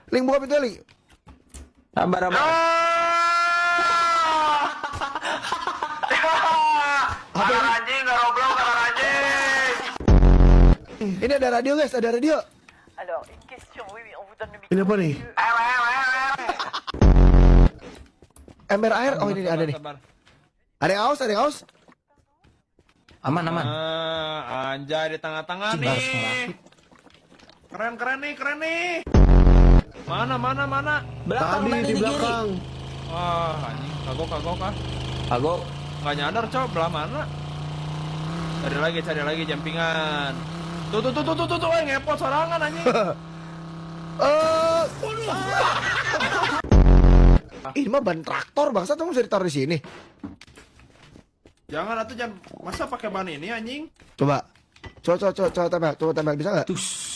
Link buka pintu Link. Sabar. Anjing, nggak roblong, anjing. Ini ada radio guys, ada radio. Alors, une question, oui, on vous donne le micro. Ini apa nih? Ember air. Oh ini ada nih. Ada yang aus, ada yang aus. Aman. Anjay di tengah-tengah nih. Keren nih. Mana? Belakang Tadi di belakang. Wah, anjing, kagok ah. Kagok. Nggak nyadar, Cok, belah mana? Cari lagi jampingan. Tuh, ngepot sorangan anjing. Ini mah ban traktor bangsa tuh bisa ditaruh di sini. Jangan masa pakai ban ini anjing? Coba tembak bisa nggak? Tus.